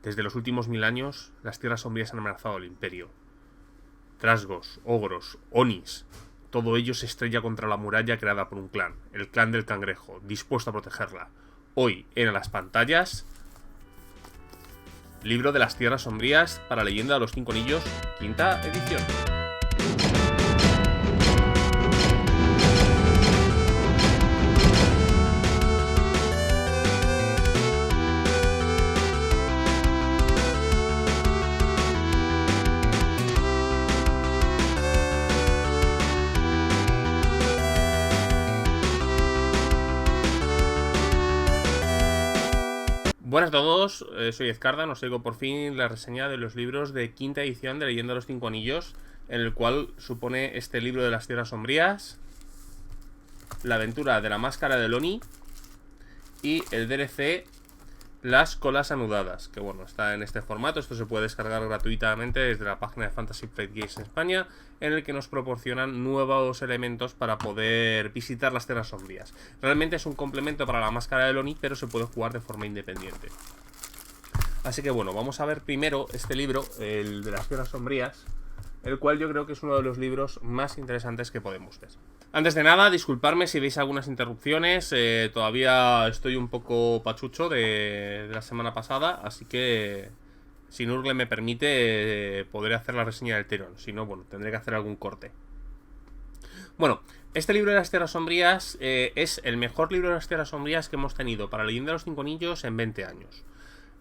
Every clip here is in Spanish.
Desde los últimos 1000 años, las tierras sombrías han amenazado al imperio. Trasgos, ogros, onis, todo ello se estrella contra la muralla creada por un clan, el clan del cangrejo, dispuesto a protegerla. Hoy, en las pantallas, Libro de las Tierras Sombrías para Leyenda de los 5 Anillos, quinta edición. Buenas a todos, soy Ezcardan, os traigo por fin la reseña de los libros de quinta edición de Leyenda de los 5 Anillos, en el cual supone este libro de las Tierras Sombrías, la aventura de la Máscara de Oni y el DLC Las Colas Anudadas, que bueno, está en este formato. Esto se puede descargar gratuitamente desde la página de Fantasy Flight Games en España, en el que nos proporcionan nuevos elementos para poder visitar las Tierras Sombrías. Realmente es un complemento para la Máscara de Oni, pero se puede jugar de forma independiente. Así que bueno, vamos a ver primero este libro, el de las Tierras Sombrías, el cual yo creo que es uno de los libros más interesantes que podemos ver. Antes de nada, disculparme si veis algunas interrupciones, todavía estoy un poco pachucho de la semana pasada, así que si Nurgle me permite, podré hacer la reseña del tirón. Si no, bueno, tendré que hacer algún corte. Bueno, este libro de las Tierras Sombrías es el mejor libro de las Tierras Sombrías que hemos tenido para Leyenda de los 5 Anillos en 20 años.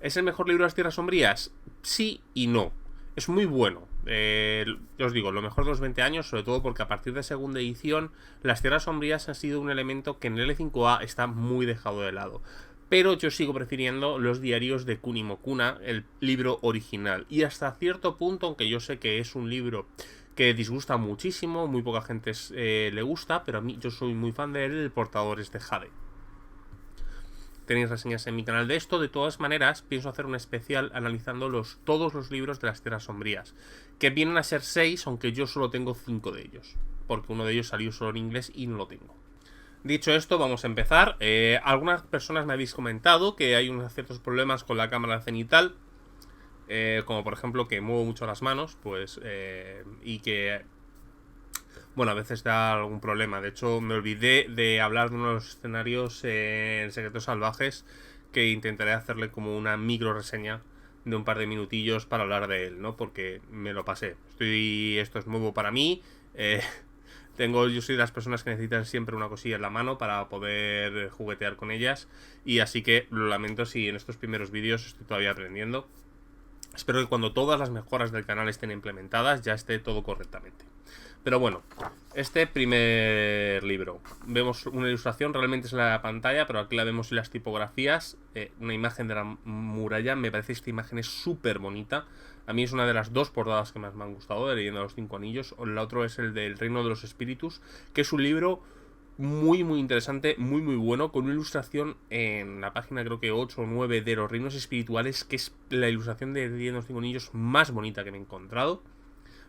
¿Es el mejor libro de las Tierras Sombrías? Sí y no. Es muy bueno. Yo os digo, lo mejor de los 20 años, sobre todo porque a partir de segunda edición, las Tierras Sombrías han sido un elemento que en el L5A está muy dejado de lado. Pero yo sigo prefiriendo los diarios de Kunimokuna, el libro original. Y hasta cierto punto, aunque yo sé que es un libro que disgusta muchísimo, muy poca gente le gusta, pero a mí yo soy muy fan de él, el portador es de Jade. Tenéis reseñas en mi canal de esto. De todas maneras, pienso hacer un especial analizando todos los libros de las Tierras Sombrías, que vienen a ser 6, aunque yo solo tengo 5 de ellos, porque uno de ellos salió solo en inglés y no lo tengo. Dicho esto, vamos a empezar. Algunas personas me habéis comentado que hay unos ciertos problemas con la cámara cenital, como por ejemplo que muevo mucho las manos, pues y que bueno, a veces da algún problema. De hecho, me olvidé de hablar de uno de los escenarios en Secretos Salvajes, que intentaré hacerle como una micro reseña de un par de minutillos para hablar de él, ¿no? Porque me lo pasé. Esto es nuevo para mí. Yo soy de las personas que necesitan siempre una cosilla en la mano para poder juguetear con ellas. Y así que lo lamento si en estos primeros vídeos estoy todavía aprendiendo. Espero que cuando todas las mejoras del canal estén implementadas ya esté todo correctamente. Pero bueno, este primer libro, vemos una ilustración, realmente es en la pantalla, pero aquí la vemos en las tipografías, una imagen de la muralla. Me parece esta imagen es súper bonita. A mí es una de las dos portadas que más me han gustado de Leyenda de los 5 Anillos. El otro es el del Reino de los Espíritus, que es un libro muy muy interesante, muy muy bueno, con una ilustración en la página creo que 8 o 9 de los Reinos Espirituales, que es la ilustración de Leyenda de los 5 Anillos más bonita que me he encontrado.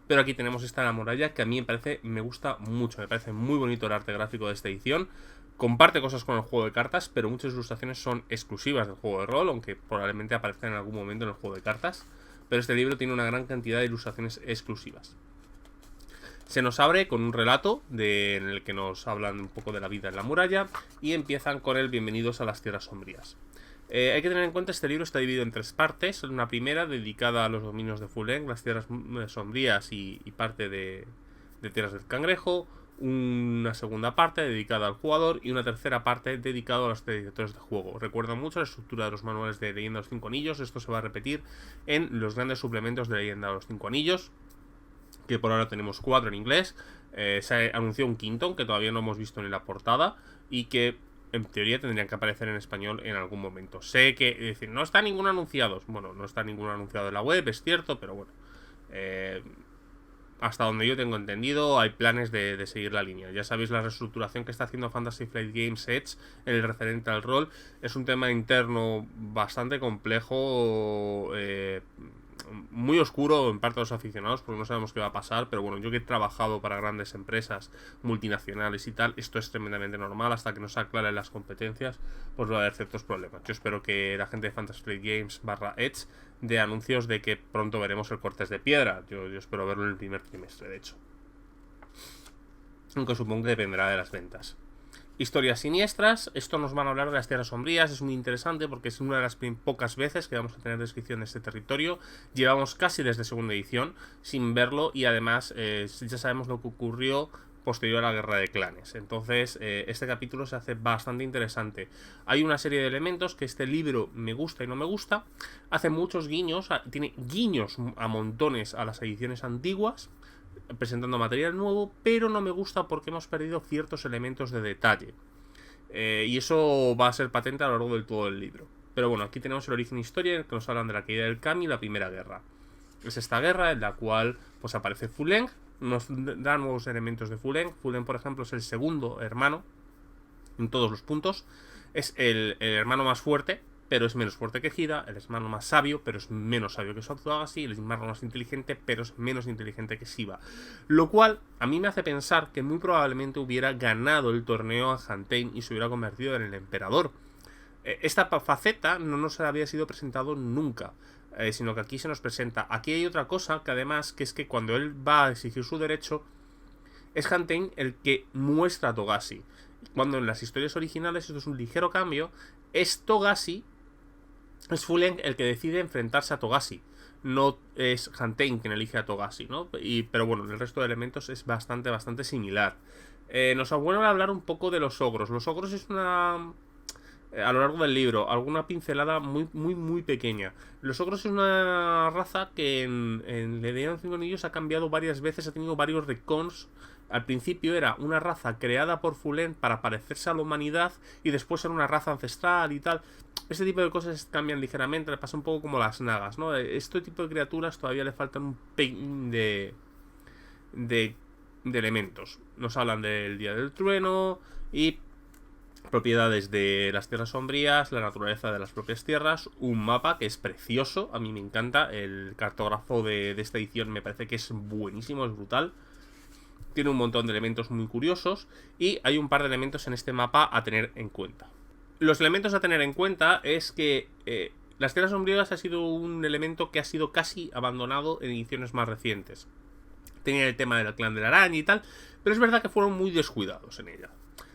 Pero aquí tenemos esta la muralla, que a mí me gusta mucho, me parece muy bonito el arte gráfico de esta edición. Comparte cosas con el juego de cartas, pero muchas ilustraciones son exclusivas del juego de rol, aunque probablemente aparezcan en algún momento en el juego de cartas. Pero este libro tiene una gran cantidad de ilustraciones exclusivas. Se nos abre con un relato en el que nos hablan un poco de la vida en la muralla y empiezan con el Bienvenidos a las Tierras Sombrías. Hay que tener en cuenta, este libro está dividido en 3 partes. Una primera dedicada a los dominios de Fuleng, las Tierras Sombrías y parte de Tierras del Cangrejo. Una segunda parte dedicada al jugador y una tercera parte dedicada a los directores de juego. Recuerda mucho la estructura de los manuales de Leyenda de los 5 Anillos. Esto se va a repetir en los grandes suplementos de Leyenda de los 5 Anillos, que por ahora tenemos 4 en inglés. Se anunció un quinto, que todavía no hemos visto ni la portada, y que en teoría tendrían que aparecer en español en algún momento. Sé que decir, no está ninguno anunciado. Bueno, no está ninguno anunciado en la web, es cierto, pero bueno. Hasta donde yo tengo entendido, hay planes de seguir la línea. Ya sabéis la reestructuración que está haciendo Fantasy Flight Games Edge en el referente al rol. Es un tema interno bastante complejo, muy oscuro en parte de los aficionados, porque no sabemos qué va a pasar. Pero bueno, yo que he trabajado para grandes empresas multinacionales y tal, esto es tremendamente normal. Hasta que no se aclaren las competencias, pues va a haber ciertos problemas. Yo espero que la gente de Fantasy Flight Games /Edge de anuncios de que pronto veremos el Cortes de Piedra. Yo espero verlo en el primer trimestre, de hecho. Aunque supongo que dependerá de las ventas. Historias siniestras, esto nos van a hablar de las Tierras Sombrías, es muy interesante porque es una de las pocas veces que vamos a tener descripción de este territorio. Llevamos casi desde segunda edición sin verlo y además ya sabemos lo que ocurrió posterior a la Guerra de Clanes. Entonces este capítulo se hace bastante interesante. Hay una serie de elementos que este libro me gusta y no me gusta. Hace muchos guiños, tiene guiños a montones a las ediciones antiguas, presentando material nuevo, pero no me gusta porque hemos perdido ciertos elementos de detalle. Y eso va a ser patente a lo largo del todo el libro. Pero bueno, aquí tenemos el origen historia en el que nos hablan de la caída del Kami y la Primera Guerra. Es esta guerra en la cual pues aparece Fuleng, nos da nuevos elementos de Fuleng. Fuleng, por ejemplo, es el segundo hermano en todos los puntos. Es el hermano más fuerte, pero es menos fuerte que Hida, el hermano más sabio, pero es menos sabio que Sotogasi, el hermano más inteligente, pero es menos inteligente que Shiva. Lo cual a mí me hace pensar que muy probablemente hubiera ganado el torneo a Hantain y se hubiera convertido en el emperador. Esta faceta no nos había sido presentado nunca, sino que aquí se nos presenta. Aquí hay otra cosa que además, que es que cuando él va a exigir su derecho, es Hantain el que muestra a Togashi. Cuando en las historias originales, esto es un ligero cambio, es Togashi, es Fuleng el que decide enfrentarse a Togashi. No es Hantain quien elige a Togashi, ¿no? Pero bueno, el resto de elementos es bastante similar. Nos vuelve a hablar un poco de los ogros. Los ogros es una... a lo largo del libro, alguna pincelada muy pequeña. Los ogros es una raza que en Leyenda de los Cinco Anillos ha cambiado varias veces, ha tenido varios recons. Al principio era una raza creada por Fuleng para parecerse a la humanidad y después era una raza ancestral y tal. Este tipo de cosas cambian ligeramente, le pasa un poco como las nagas, ¿no? Este tipo de criaturas todavía le faltan un pelín de elementos. Nos hablan del Día del Trueno y propiedades de las Tierras Sombrías, la naturaleza de las propias tierras, un mapa que es precioso, a mí me encanta, el cartógrafo de esta edición me parece que es buenísimo, es brutal. Tiene un montón de elementos muy curiosos y hay un par de elementos en este mapa a tener en cuenta. Los elementos a tener en cuenta es que las Tierras Sombrías ha sido un elemento que ha sido casi abandonado en ediciones más recientes. Tenía el tema del clan de la araña y tal, pero es verdad que fueron muy descuidados en ella.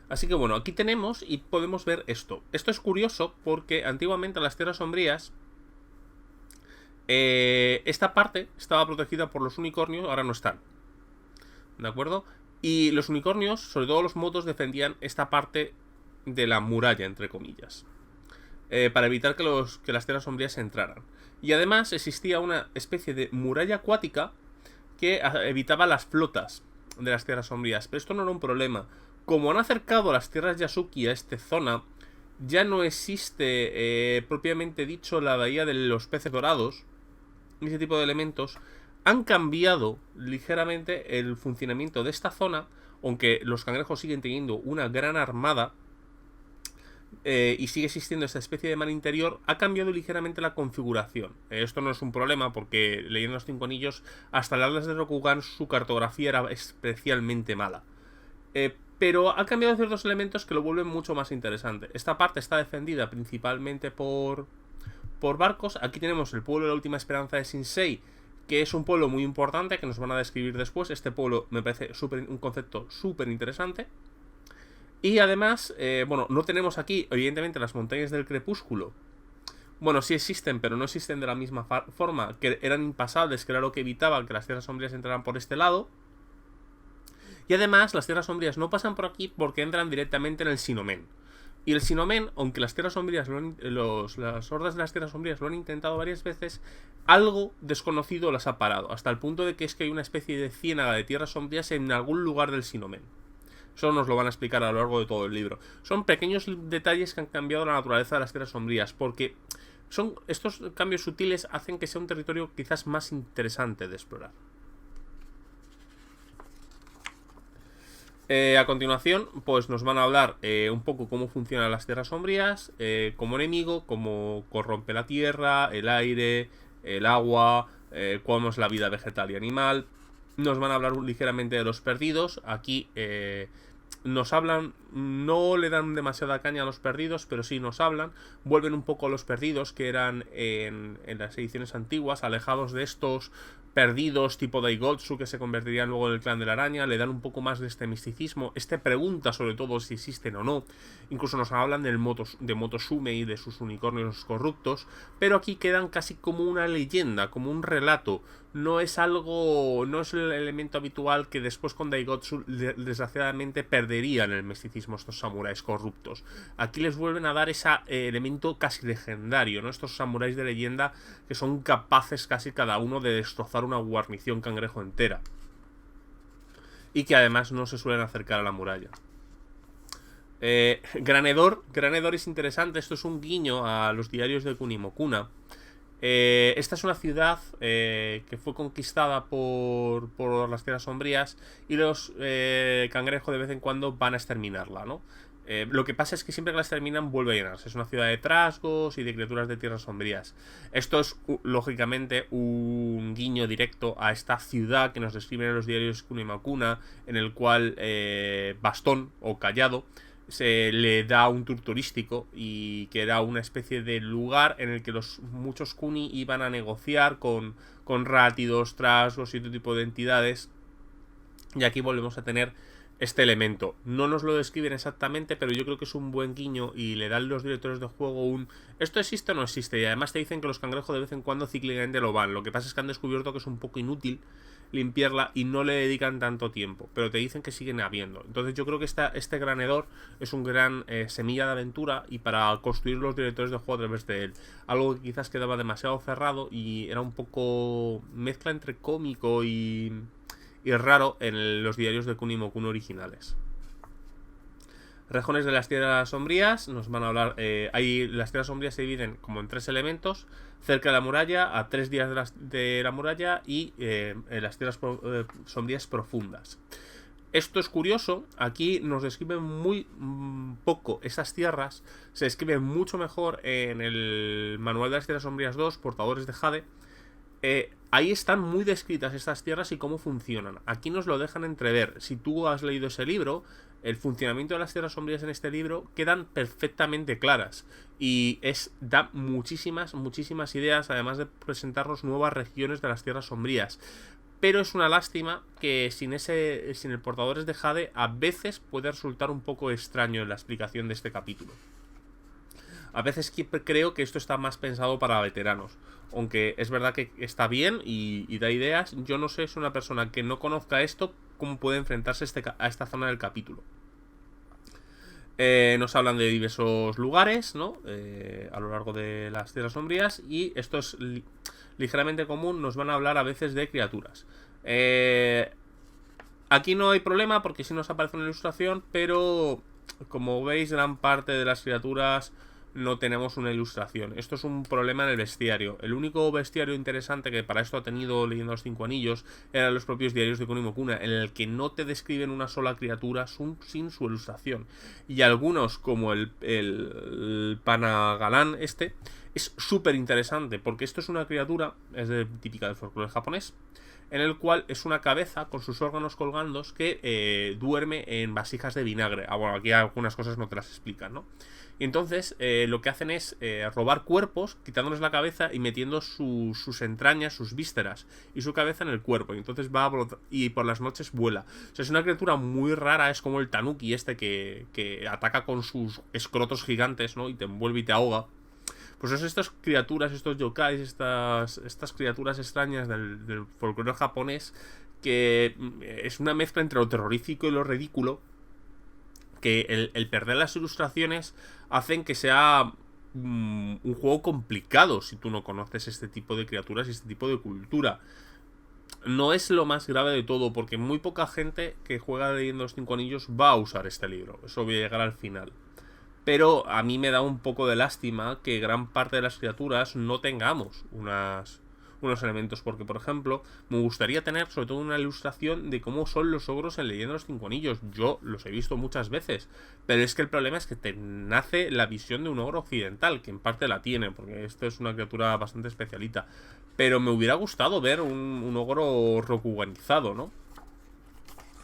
Así que bueno, aquí tenemos y podemos ver esto. Esto es curioso porque antiguamente las Tierras Sombrías, esta parte estaba protegida por los unicornios, ahora no están. ¿De acuerdo? Y los unicornios, sobre todo los motos, defendían esta parte de la muralla, entre comillas, para evitar que las Tierras Sombrías entraran. Y además existía una especie de muralla acuática que evitaba las flotas de las Tierras Sombrías. Pero esto no era un problema. Como han acercado las tierras Yasuki a esta zona, ya no existe propiamente dicho la bahía de los peces dorados y ese tipo de elementos. Han cambiado ligeramente el funcionamiento de esta zona, aunque los cangrejos siguen teniendo una gran armada y sigue existiendo esta especie de mar interior. Ha cambiado ligeramente la configuración. Esto no es un problema porque leyendo los Cinco Anillos, hasta el Atlas de Rokugan su cartografía era especialmente mala. Pero ha cambiado ciertos elementos que lo vuelven mucho más interesante. Esta parte está defendida principalmente por barcos. Aquí tenemos el pueblo de la última esperanza de Shinsei, que es un pueblo muy importante que nos van a describir después. Este pueblo me parece un concepto súper interesante. Y además, bueno, no tenemos aquí, evidentemente, las montañas del crepúsculo. Bueno, sí existen, pero no existen de la misma forma, que eran impasables, que era lo que evitaba que las Tierras Sombrías entraran por este lado. Y además, las Tierras Sombrías no pasan por aquí porque entran directamente en el Sinomen. Y el Sinomen, aunque las Tierras Sombrías las hordas de las Tierras Sombrías lo han intentado varias veces, algo desconocido las ha parado, hasta el punto de que es que hay una especie de ciénaga de Tierras Sombrías en algún lugar del Sinomen. Eso nos lo van a explicar a lo largo de todo el libro. Son pequeños detalles que han cambiado la naturaleza de las Tierras Sombrías, porque estos cambios sutiles hacen que sea un territorio quizás más interesante de explorar. A continuación, pues nos van a hablar un poco cómo funcionan las Tierras Sombrías como enemigo, cómo corrompe la tierra, el aire, el agua, cómo es la vida vegetal y animal. Nos van a hablar ligeramente de los perdidos. Aquí nos hablan, no le dan demasiada caña a los perdidos, pero sí nos hablan, vuelven un poco a los perdidos que eran en las ediciones antiguas, alejados de estos perdidos tipo Daigotsu que se convertirían luego en el clan de la araña, le dan un poco más de este misticismo, pregunta sobre todo si existen o no, incluso nos hablan de Motosume y de sus unicornios corruptos, pero aquí quedan casi como una leyenda, como un relato, no es el elemento habitual que después con Daigotsu desgraciadamente perderían el misticismo estos samuráis corruptos. Aquí les vuelven a dar ese elemento casi legendario, ¿no? Estos samuráis de leyenda que son capaces casi cada uno de destrozar una guarnición cangrejo entera. Y que además no se suelen acercar a la muralla. Granedor es interesante, esto es un guiño a los diarios de Kunimokuna. Esta es una ciudad que fue conquistada por las tierras sombrías y los cangrejos de vez en cuando van a exterminarla, ¿no? Lo que pasa es que siempre que la exterminan vuelve a llenarse. Es una ciudad de trasgos y de criaturas de tierras sombrías. Esto es, lógicamente, un guiño directo a esta ciudad que nos describen en los diarios Kunimakuna, en el cual Bastón o Callado se le da un tour turístico y que era una especie de lugar en el que muchos Kuni iban a negociar con rátidos, trasgos y otro tipo de entidades. Y aquí volvemos a tener este elemento. No nos lo describen exactamente, pero yo creo que es un buen guiño y le dan los directores de juego un... ¿Esto existe o no existe? Y además te dicen que los cangrejos de vez en cuando cíclicamente lo van. Lo que pasa es que han descubierto que es un poco inútil limpiarla y no le dedican tanto tiempo, pero te dicen que siguen habiendo. Entonces yo creo que este granedor es un gran semilla de aventura y para construir los directores de juego a través de él. Algo que quizás quedaba demasiado cerrado y era un poco mezcla entre cómico y raro en los diarios de Kunimokuna originales. Rejones de las tierras sombrías, nos van a hablar, las tierras sombrías se dividen como en 3 elementos: cerca de la muralla, a 3 días de la muralla y en las tierras sombrías profundas. Esto es curioso, aquí nos describen muy poco esas tierras, se describen mucho mejor en el manual de las tierras sombrías 2, Portadores de Jade. Ahí están muy descritas estas tierras y cómo funcionan. Aquí nos lo dejan entrever. Si tú has leído ese libro, el funcionamiento de las tierras sombrías en este libro quedan perfectamente claras. Y da muchísimas ideas, además de presentarnos nuevas regiones de las tierras sombrías. Pero es una lástima que sin el Portadores de Jade a veces puede resultar un poco extraño en la explicación de este capítulo. A veces creo que esto está más pensado para veteranos. Aunque es verdad que está bien y da ideas. Yo no sé, es una persona que no conozca esto, cómo puede enfrentarse a esta zona del capítulo. Nos hablan de diversos lugares, ¿no? A lo largo de las tierras sombrías. Y esto es ligeramente común. Nos van a hablar a veces de criaturas. Aquí no hay problema porque sí nos aparece una ilustración. Pero como veis, gran parte de las criaturas no tenemos una ilustración. Esto es un problema en el bestiario. El único bestiario interesante que para esto ha tenido Leyendo los 5 Anillos eran los propios diarios de Kunimokuna, en el que no te describen una sola criatura sin su ilustración. Y algunos, como el Panagalán es súper interesante, porque esto es una criatura, típica del folclore japonés, en el cual es una cabeza con sus órganos colgando que duerme en vasijas de vinagre. Bueno, aquí algunas cosas no te las explican, ¿no? Y entonces lo que hacen es robar cuerpos, quitándoles la cabeza y metiendo sus entrañas, sus vísceras y su cabeza en el cuerpo. Y entonces va a y por las noches vuela. O sea, es una criatura muy rara, es como el tanuki que ataca con sus escrotos gigantes, ¿no? Y te envuelve y te ahoga. Pues son estas criaturas, estos yokais, estas criaturas extrañas del folclore japonés, que es una mezcla entre lo terrorífico y lo ridículo, que el perder las ilustraciones hacen que sea un juego complicado si tú no conoces este tipo de criaturas y este tipo de cultura. No es lo más grave de todo, porque muy poca gente que juega Leyendo los 5 Anillos va a usar este libro. Eso voy a llegar al final. Pero a mí me da un poco de lástima que gran parte de las criaturas no tengamos unos elementos, porque por ejemplo me gustaría tener sobre todo una ilustración de cómo son los ogros en Leyendo los 5 Anillos. Yo los he visto muchas veces, pero es que el problema es que te nace la visión de un ogro occidental, que en parte la tiene, porque esto es una criatura bastante especialita, pero me hubiera gustado ver un ogro rokuganizado, ¿no?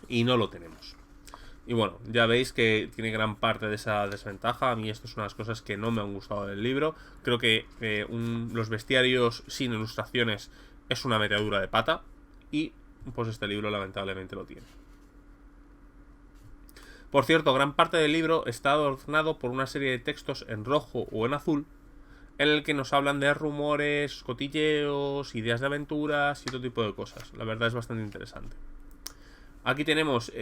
Y no lo tenemos. Y bueno, ya veis que tiene gran parte de esa desventaja. A mí esto es una de las cosas que no me han gustado del libro. Creo que los bestiarios sin ilustraciones es una metedura de pata. Y pues este libro lamentablemente lo tiene. Por cierto, gran parte del libro está adornado por una serie de textos en rojo o en azul, en el que nos hablan de rumores, cotilleos, ideas de aventuras y otro tipo de cosas. La verdad es bastante interesante. Aquí tenemos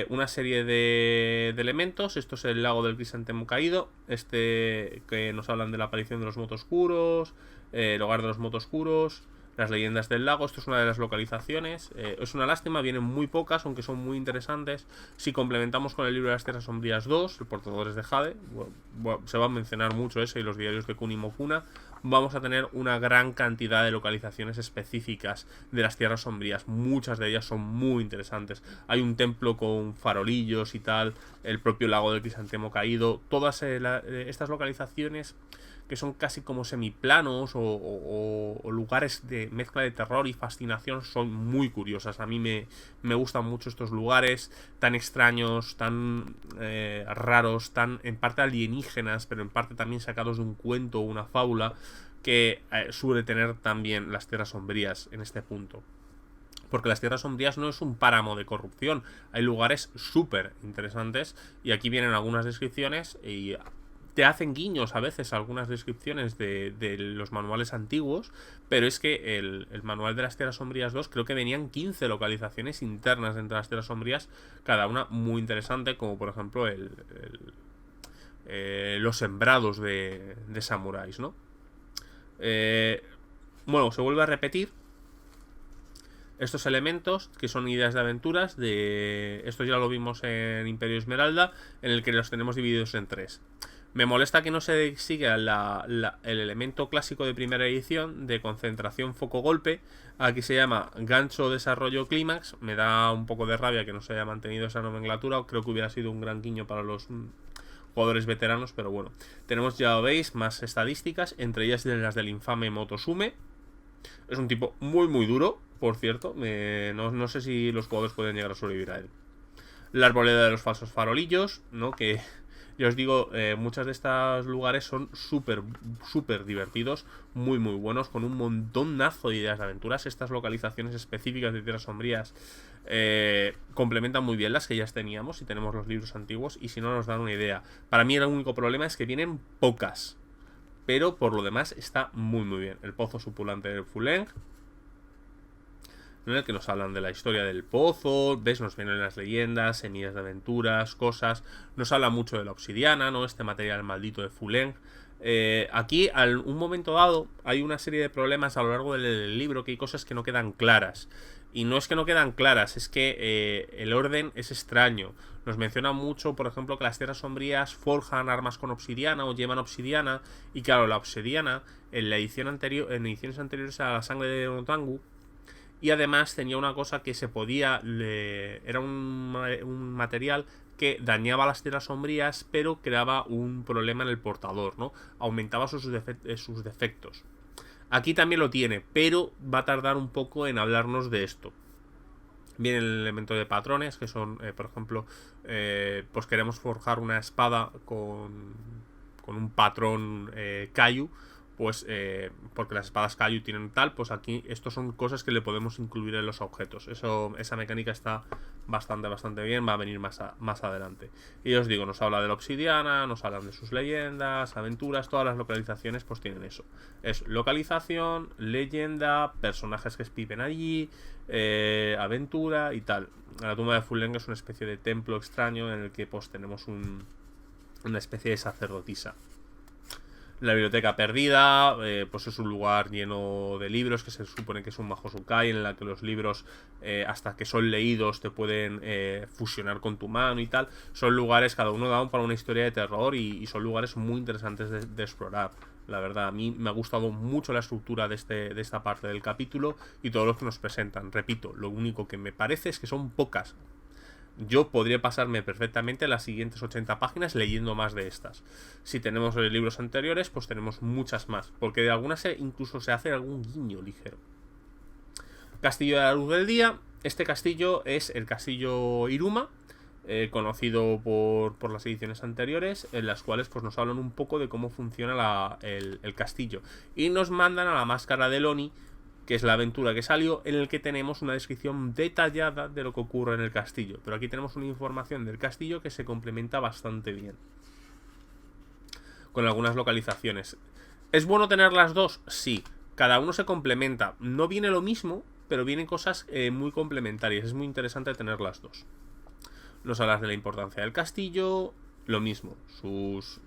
una serie de elementos. Esto es el lago del crisantemo caído. Que nos hablan de la aparición de los motoscuros, el hogar de los motoscuros, las leyendas del lago. Esto es una de las localizaciones. Es una lástima, vienen muy pocas, aunque son muy interesantes. Si complementamos con el libro de las Tierras Sombrías 2, el Portadores de Jade, se va a mencionar mucho ese y los diarios de Kunimo Funa. Vamos a tener una gran cantidad de localizaciones específicas de las Tierras Sombrías. Muchas de ellas son muy interesantes. Hay un templo con farolillos y tal, el propio lago del crisantemo caído. Todas estas localizaciones que son casi como semiplanos o lugares de mezcla de terror y fascinación son muy curiosas. A mí me gustan mucho estos lugares tan extraños, tan raros, tan en parte alienígenas, pero en parte también sacados de un cuento o una fábula, que suele tener también las Tierras Sombrías en este punto. Porque las Tierras Sombrías no es un páramo de corrupción, hay lugares súper interesantes y aquí vienen algunas descripciones y te hacen guiños a veces a algunas descripciones de los manuales antiguos, pero es que el manual de las Tierras Sombrías 2 creo que venían 15 localizaciones internas dentro de las Tierras Sombrías, cada una muy interesante, como por ejemplo los sembrados de samuráis, ¿no? Bueno, se vuelve a repetir estos elementos que son ideas de aventuras. Esto ya lo vimos en Imperio Esmeralda, en el que los tenemos divididos en 3. Me molesta que no se siga el elemento clásico de primera edición de concentración foco-golpe. Aquí se llama gancho, desarrollo, clímax. Me da un poco de rabia que no se haya mantenido esa nomenclatura. Creo que hubiera sido un gran guiño para los jugadores veteranos, pero bueno. Tenemos, ya lo veis, más estadísticas, entre ellas las del infame Motosume. Es un tipo muy muy duro, por cierto. No sé si los jugadores pueden llegar a sobrevivir a él. La arboleda de los falsos farolillos, ¿no? Que ya os digo, muchos de estos lugares son súper divertidos, muy muy buenos, con un montonazo de ideas de aventuras. Estas localizaciones específicas de Tierras Sombrías complementan muy bien las que ya teníamos, si tenemos los libros antiguos, y si no nos dan una idea. Para mí el único problema es que vienen pocas, pero por lo demás está muy muy bien. El pozo supulante del Fuleng, en el que nos hablan de la historia del pozo, ¿ves? Nos vienen las leyendas, semillas de aventuras, cosas. Nos habla mucho de la obsidiana, ¿no? Este material maldito de Fuleng. Aquí, un momento dado, hay una serie de problemas a lo largo del libro, que hay cosas que no quedan claras. Y no es que no quedan claras, es que el orden es extraño. Nos menciona mucho, por ejemplo, que las Tierras Sombrías forjan armas con obsidiana o llevan obsidiana. Y claro, la obsidiana, en ediciones anteriores a la sangre de Onotangu, y además tenía una cosa que se podía... era un material que dañaba las Tierras Sombrías, pero creaba un problema en el portador, ¿no? Aumentaba sus defectos. Aquí también lo tiene, pero va a tardar un poco en hablarnos de esto. Viene el elemento de patrones, que son, por ejemplo, pues queremos forjar una espada con un patrón Kayu. Pues porque las espadas Kayu tienen tal, pues aquí estos son cosas que le podemos incluir en los objetos. Esa mecánica está bastante bien, va a venir más adelante. Y os digo, nos habla de la obsidiana, nos hablan de sus leyendas, aventuras, todas las localizaciones pues tienen eso. Es localización, leyenda, personajes que viven allí, aventura y tal. La tumba de Fuleng es una especie de templo extraño en el que pues tenemos una especie de sacerdotisa. La biblioteca perdida, pues es un lugar lleno de libros que se supone que es un Mahoutsukai, en la que los libros, hasta que son leídos, te pueden fusionar con tu mano y tal. Son lugares, cada uno da para una historia de terror, y son lugares muy interesantes de explorar. La verdad, a mí me ha gustado mucho la estructura de esta parte del capítulo y todo lo que nos presentan. Repito, lo único que me parece es que son pocas. Yo podría pasarme perfectamente las siguientes 80 páginas leyendo más de estas. Si tenemos libros anteriores, pues tenemos muchas más, porque de algunas incluso se hace algún guiño ligero. Castillo de la Luz del Día. Este castillo es el castillo Iruma, conocido por las ediciones anteriores, en las cuales pues nos hablan un poco de cómo funciona el castillo. Y nos mandan a la Máscara de Loni, que es la aventura que salió, en el que tenemos una descripción detallada de lo que ocurre en el castillo. Pero aquí tenemos una información del castillo que se complementa bastante bien, con algunas localizaciones. ¿Es bueno tener las dos? Sí. Cada uno se complementa. No viene lo mismo, pero vienen cosas muy complementarias. Es muy interesante tener las dos. Nos hablas de la importancia del castillo, lo mismo, sus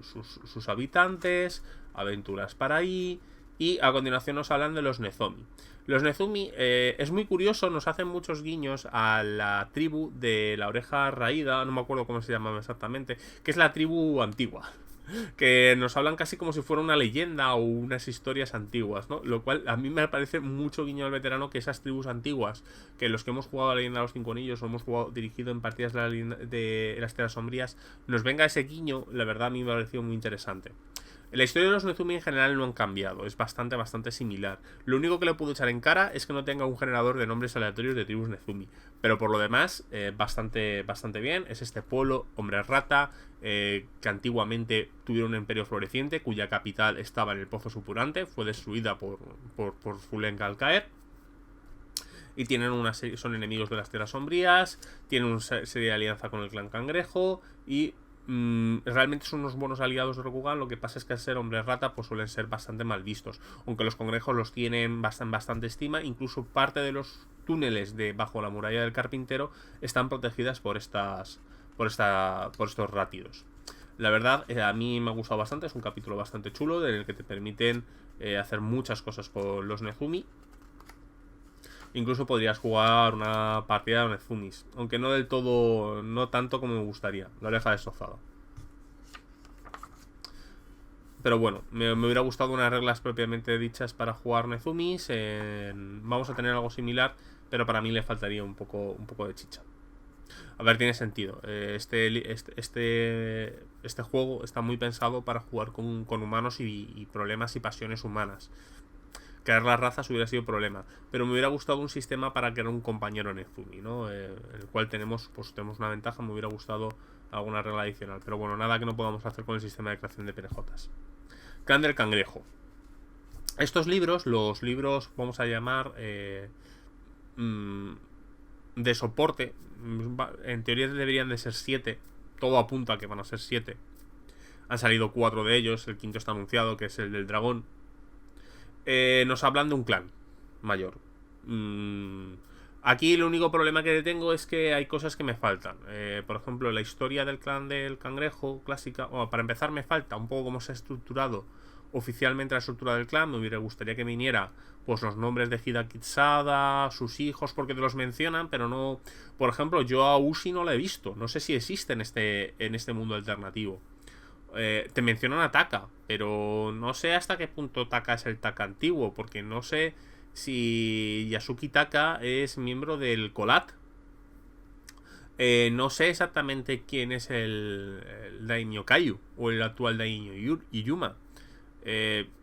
habitantes, aventuras para ahí, y a continuación nos hablan de los Nezomi. Los Nezomi es muy curioso, nos hacen muchos guiños a la tribu de la oreja raída, no me acuerdo cómo se llamaba exactamente, que es la tribu antigua. Que nos hablan casi como si fuera una leyenda o unas historias antiguas, ¿no? Lo cual a mí me parece mucho guiño al veterano, que esas tribus antiguas, que los que hemos jugado a la leyenda de los 5 anillos o hemos jugado dirigido en partidas de las Tierras Sombrías, nos venga ese guiño, la verdad a mí me ha parecido muy interesante. La historia de los Nezumi en general no han cambiado, es bastante similar. Lo único que le puedo echar en cara es que no tenga un generador de nombres aleatorios de tribus Nezumi. Pero por lo demás, bastante bien. Es este pueblo, hombre rata, que antiguamente tuvieron un imperio floreciente, cuya capital estaba en el Pozo Supurante, fue destruida por Fulenka al caer. Y tienen una serie, son enemigos de las Tierras Sombrías, tienen una serie de alianza con el clan Cangrejo y realmente son unos buenos aliados de Rokugan. Lo que pasa es que al ser hombres rata pues suelen ser bastante mal vistos, aunque los cangrejos los tienen bastante estima. Incluso parte de los túneles de bajo la muralla del carpintero están protegidas por estos rátidos. La verdad, a mí me ha gustado bastante. Es un capítulo bastante chulo en el que te permiten hacer muchas cosas con los Nezumi. Incluso podrías jugar una partida de Nezumis, aunque no del todo, no tanto como me gustaría. La oreja destrozada. Pero bueno, me hubiera gustado unas reglas propiamente dichas para jugar Nezumis. Vamos a tener algo similar, pero para mí le faltaría un poco de chicha. A ver, tiene sentido. Este juego está muy pensado para jugar con humanos y problemas y pasiones humanas. Crear las razas hubiera sido problema, pero me hubiera gustado un sistema para crear un compañero Nezumi, ¿no? En el cual tenemos una ventaja. Me hubiera gustado alguna regla adicional, pero bueno, nada que no podamos hacer con el sistema de creación de PNJs. Clan del Cangrejo. Estos libros, los libros, vamos a llamar de soporte, en teoría deberían de ser 7. Todo apunta a que van a ser 7. Han salido 4 de ellos, el quinto está anunciado, que es el del dragón. Nos hablan de un clan mayor. Aquí el único problema que tengo es que hay cosas que me faltan. Por ejemplo, la historia del clan del cangrejo clásica. Bueno, para empezar me falta un poco cómo se ha estructurado oficialmente la estructura del clan. Me gustaría que viniera pues los nombres de Hida Kitsada, sus hijos, porque te los mencionan, pero no. Por ejemplo, yo a Ushi no la he visto. No sé si existe en este mundo alternativo. Te mencionan a Taka, pero no sé hasta qué punto Taka es el Taka antiguo, porque no sé si Yasuki Taka es miembro del Colat. No sé exactamente quién es el Daimyo Kayu o el actual Daimyo Iruma.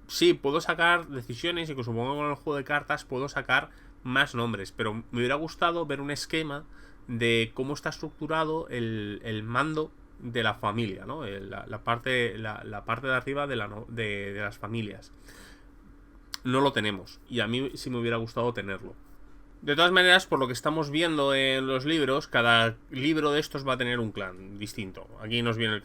Sí, puedo sacar decisiones y que supongo que con el juego de cartas puedo sacar más nombres, pero me hubiera gustado ver un esquema de cómo está estructurado el mando de la familia, ¿no? La parte de arriba de las familias. No lo tenemos, y a mí sí me hubiera gustado tenerlo. De todas maneras, por lo que estamos viendo en los libros, cada libro de estos va a tener un clan distinto. Aquí nos viene,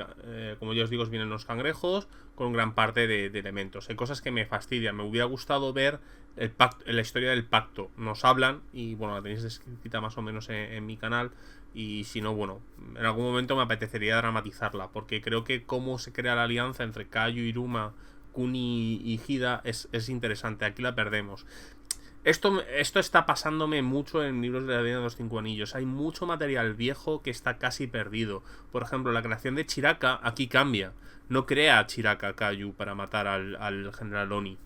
como ya os digo, vienen los cangrejos con gran parte de elementos. Hay cosas que me fastidian. Me hubiera gustado ver la historia del pacto. Nos hablan, y bueno, la tenéis escrita más o menos en mi canal. Y si no, bueno, en algún momento me apetecería dramatizarla, porque creo que cómo se crea la alianza entre Kayu, Iruma, Kuni y Hida es interesante. Aquí la perdemos. Esto está pasándome mucho en libros de la leyenda de los 5 anillos. Hay mucho material viejo que está casi perdido. Por ejemplo, la creación de Chiraka aquí cambia. No crea a Chiraka Kayu para matar al general Oni.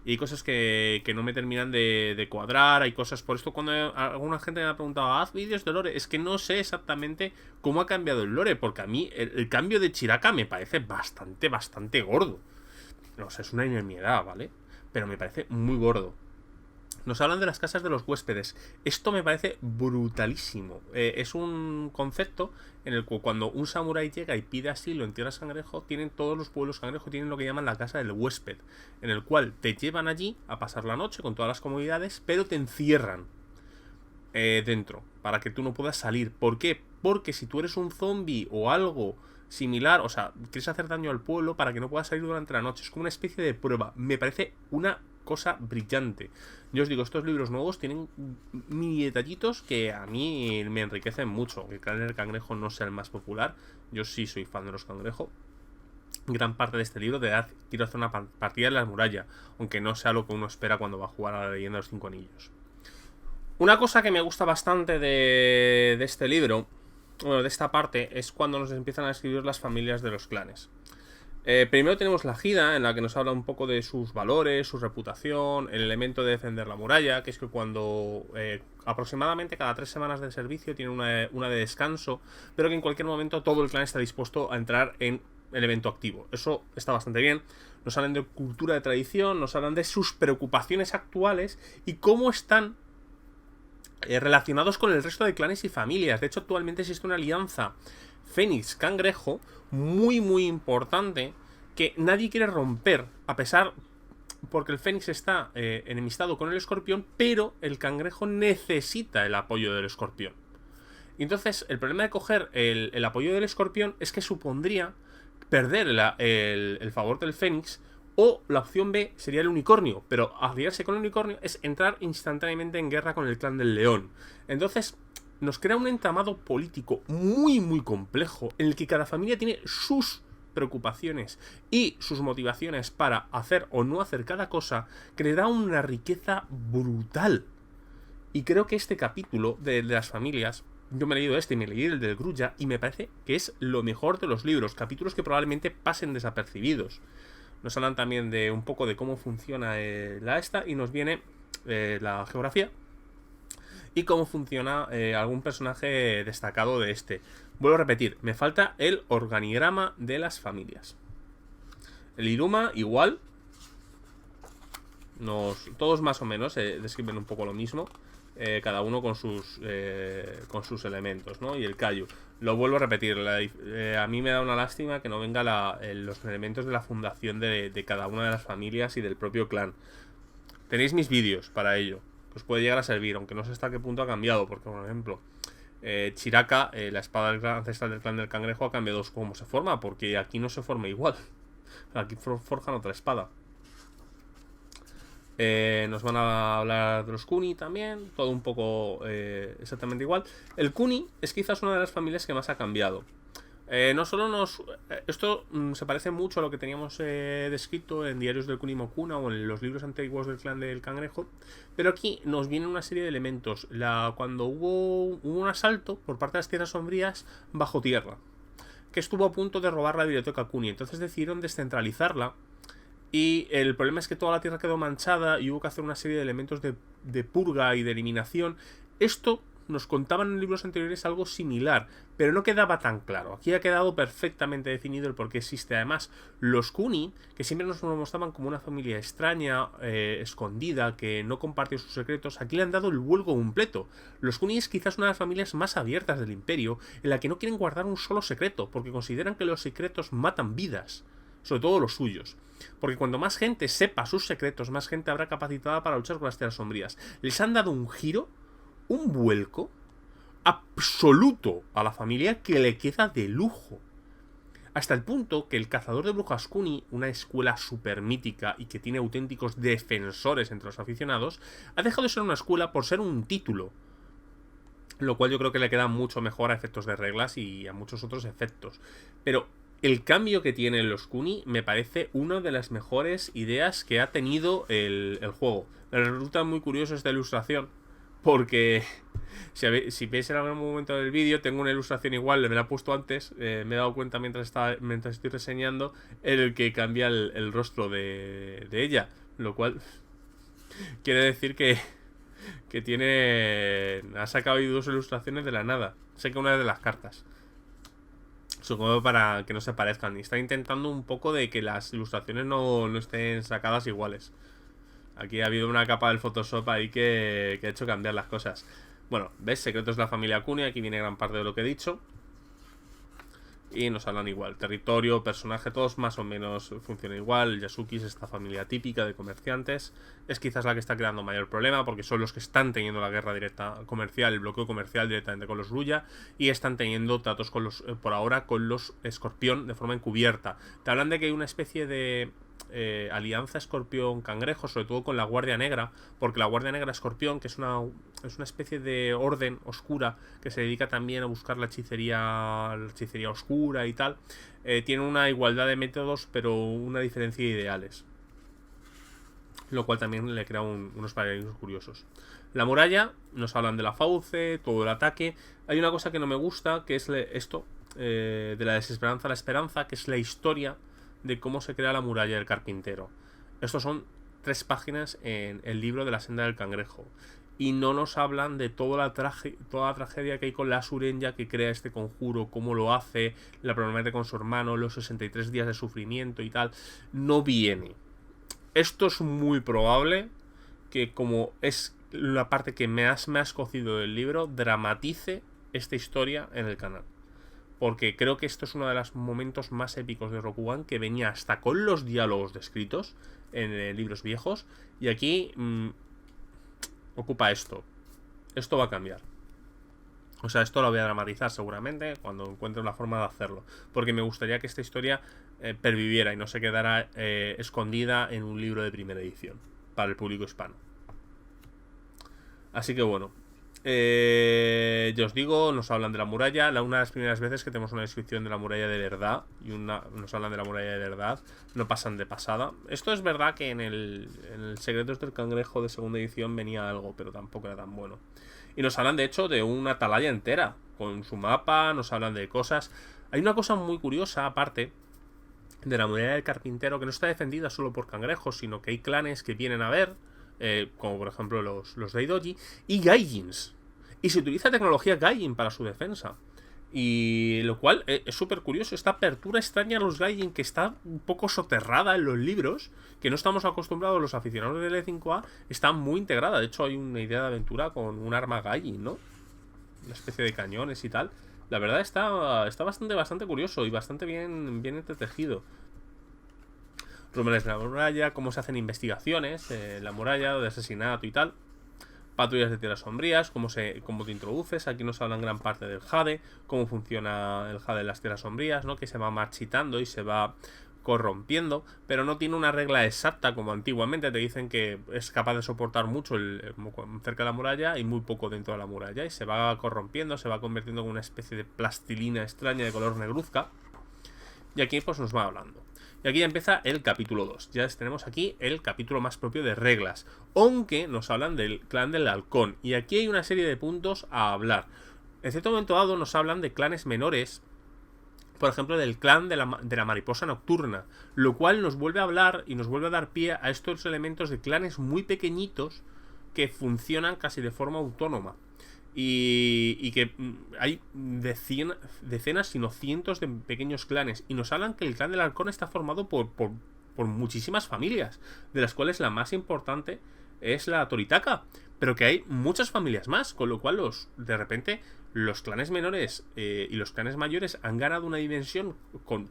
Y hay cosas que no me terminan de cuadrar. Hay cosas... Por esto cuando alguna gente me ha preguntado, haz vídeos de lore, es que no sé exactamente cómo ha cambiado el lore, porque a mí el cambio de Chiraka me parece bastante gordo. No sé, es una enormidad, ¿vale? Pero me parece muy gordo. Nos hablan de las casas de los huéspedes. Esto me parece brutalísimo. Es un concepto en el que cuando un samurái llega y pide asilo en Tierras Cangrejo, tienen todos los pueblos cangrejo tienen lo que llaman la casa del huésped, en el cual te llevan allí a pasar la noche con todas las comodidades, pero te encierran dentro, para que tú no puedas salir. ¿Por qué? Porque si tú eres un zombie o algo similar, o sea, quieres hacer daño al pueblo para que no puedas salir durante la noche. Es como una especie de prueba. Me parece una cosa brillante. Yo os digo, estos libros nuevos tienen mini detallitos que a mí me enriquecen mucho. Que el clan del cangrejo no sea el más popular. Yo sí soy fan de los cangrejos. Gran parte de este libro de edad quiero hacer una partida en la muralla, aunque no sea lo que uno espera cuando va a jugar a la leyenda de los 5 anillos. Una cosa que me gusta bastante de este libro, bueno, de esta parte, es cuando nos empiezan a escribir las familias de los clanes. Primero tenemos la Gida, en la que nos habla un poco de sus valores, su reputación, el elemento de defender la muralla, que es que cuando aproximadamente cada 3 semanas de servicio tiene una de descanso, pero que en cualquier momento todo el clan está dispuesto a entrar en el evento activo. Eso está bastante bien. Nos hablan de cultura, de tradición, nos hablan de sus preocupaciones actuales y cómo están relacionados con el resto de clanes y familias. De hecho, actualmente existe una alianza Fénix-Cangrejo muy importante que nadie quiere romper, a pesar porque el Fénix está enemistado con el Escorpión, pero el Cangrejo necesita el apoyo del Escorpión. Y entonces el problema de coger el apoyo del Escorpión es que supondría perder el favor del Fénix. O la opción B sería el unicornio, pero aliarse con el unicornio es entrar instantáneamente en guerra con el clan del león. Entonces nos crea un entramado político muy complejo, en el que cada familia tiene sus preocupaciones y sus motivaciones para hacer o no hacer cada cosa, que le da una riqueza brutal. Y creo que este capítulo de las familias, yo me he leído este y me leí el del Grulla, y me parece que es lo mejor de los libros, capítulos que probablemente pasen desapercibidos. Nos hablan también de un poco de cómo funciona la esta, y nos viene la geografía y cómo funciona algún personaje destacado de este. Vuelvo a repetir, me falta el organigrama de las familias. El Iruma igual. Todos más o menos describen un poco lo mismo. Cada uno con sus elementos, ¿no? Y el Kayu. Lo vuelvo a repetir, a mí me da una lástima que no venga los elementos de la fundación de cada una de las familias y del propio clan. Tenéis mis vídeos para ello, que os puede llegar a servir, aunque no sé hasta qué punto ha cambiado, porque por ejemplo, Chiraka, la espada ancestral del clan del cangrejo, ha cambiado cómo se forma, porque aquí no se forma igual. Aquí forjan otra espada. Nos van a hablar de los Kuni también, todo un poco exactamente igual. El Kuni es quizás una de las familias que más ha cambiado. No solo esto se parece mucho a lo que teníamos descrito en Diarios del Kunimo-kuna o en los libros antiguos del clan del cangrejo, pero aquí nos viene una serie de elementos. Cuando hubo un asalto por parte de las Tierras Sombrías bajo tierra, que estuvo a punto de robar la biblioteca Kuni, entonces decidieron descentralizarla. Y el problema es que toda la tierra quedó manchada y hubo que hacer una serie de elementos de purga y de eliminación. Esto nos contaban en libros anteriores algo similar, pero no quedaba tan claro. Aquí ha quedado perfectamente definido el por qué existe. Además, los Kuni, que siempre nos mostraban como una familia extraña, escondida, que no compartió sus secretos, aquí le han dado el vuelco completo. Los Kuni es quizás una de las familias más abiertas del imperio, en la que no quieren guardar un solo secreto, porque consideran que los secretos matan vidas, sobre todo los suyos. Porque cuanto más gente sepa sus secretos, más gente habrá capacitada para luchar con las Tierras Sombrías. Les han dado un giro, un vuelco absoluto a la familia que le queda de lujo. Hasta el punto que el cazador de brujas Kuni, una escuela súper mítica y que tiene auténticos defensores entre los aficionados, ha dejado de ser una escuela por ser un título. Lo cual yo creo que le queda mucho mejor a efectos de reglas y a muchos otros efectos. Pero el cambio que tienen los Kuni me parece una de las mejores ideas que ha tenido el juego. Me resulta muy curioso esta ilustración, porque si veis en algún momento del vídeo, tengo una ilustración igual, me la he puesto antes, me he dado cuenta mientras estoy reseñando, en el que cambia el rostro de ella, lo cual quiere decir que ha sacado ahí 2 ilustraciones de la nada. Sé que una de las cartas, supongo para que no se parezcan, y está intentando un poco de que las ilustraciones no estén sacadas iguales. Aquí ha habido una capa del Photoshop ahí que ha hecho cambiar las cosas. Bueno, ¿ves? Secretos de la familia Kuni. Aquí viene gran parte de lo que he dicho. Y nos hablan igual. Territorio, personaje, todos más o menos funcionan igual. Yasuki es esta familia típica de comerciantes. Es quizás la que está creando mayor problema porque son los que están teniendo la guerra directa comercial, el bloqueo comercial directamente con los Ruya. Y están teniendo tratos con los, por ahora, con los Escorpión de forma encubierta. Te hablan de que hay una especie de alianza escorpión-cangrejo, sobre todo con la Guardia Negra, porque la Guardia Negra Escorpión, que es una especie de orden oscura que se dedica también a buscar la hechicería oscura y tal, tiene una igualdad de métodos, pero una diferencia de ideales, lo cual también le crea unos paralelismos curiosos. La muralla, nos hablan de la fauce, todo el ataque. Hay una cosa que no me gusta, que es esto, de la desesperanza a la esperanza, que es la historia de cómo se crea la muralla del carpintero. Estos son 3 páginas en el libro de la senda del cangrejo. Y no nos hablan de toda la tragedia que hay con la Surenya que crea este conjuro, cómo lo hace, la problemática con su hermano, los 63 días de sufrimiento y tal. No viene. Esto es muy probable que, como es la parte que me has cocido del libro, dramatice esta historia en el canal. Porque creo que esto es uno de los momentos más épicos de Rokugan, que venía hasta con los diálogos descritos en libros viejos. Y aquí ocupa esto. Esto va a cambiar. O sea, esto lo voy a dramatizar seguramente cuando encuentre la forma de hacerlo. Porque me gustaría que esta historia perviviera y no se quedara escondida en un libro de primera edición para el público hispano. Así que bueno. Ya os digo, nos hablan de la muralla. Una de las primeras veces que tenemos una descripción de la muralla de verdad y nos hablan de la muralla de verdad, no pasan de pasada. Esto es verdad que en el Secretos del Cangrejo de segunda edición venía algo, pero tampoco era tan bueno. Y nos hablan de hecho de una atalaya entera con su mapa, nos hablan de cosas. Hay una cosa muy curiosa aparte de la muralla del carpintero, que no está defendida solo por cangrejos, sino que hay clanes que vienen a ver, como por ejemplo los Daidoji y Gaijins. Y se utiliza tecnología Gaijin para su defensa. Y lo cual es súper curioso. Esta apertura extraña a los Gaijin, que está un poco soterrada en los libros, que no estamos acostumbrados los aficionados del E5A, está muy integrada. De hecho hay una idea de aventura con un arma Gaijin, ¿no? Una especie de cañones y tal. La verdad está bastante curioso y bastante bien entretejido. Rumores de la muralla, cómo se hacen investigaciones en la muralla, de asesinato y tal. Patrullas de tierras sombrías, cómo te introduces. Aquí nos hablan gran parte del Jade, cómo funciona el Jade en las tierras sombrías, ¿no? Que se va marchitando y se va corrompiendo, pero no tiene una regla exacta como antiguamente. Te dicen que es capaz de soportar mucho cerca de la muralla y muy poco dentro de la muralla, y se va corrompiendo, se va convirtiendo en una especie de plastilina extraña de color negruzca. Y aquí pues nos va hablando. Y aquí ya empieza el capítulo 2. Ya tenemos aquí el capítulo más propio de reglas. Aunque nos hablan del clan del halcón. Y aquí hay una serie de puntos a hablar. En cierto momento dado nos hablan de clanes menores. Por ejemplo, del clan de la mariposa nocturna. Lo cual nos vuelve a hablar y nos vuelve a dar pie a estos elementos de clanes muy pequeñitos que funcionan casi de forma autónoma. Y que hay decenas, sino cientos de pequeños clanes. Y nos hablan que el clan del halcón está formado por muchísimas familias, de las cuales la más importante es la Toritaka. Pero que hay muchas familias más, con lo cual de repente los clanes menores y los clanes mayores han ganado una dimensión con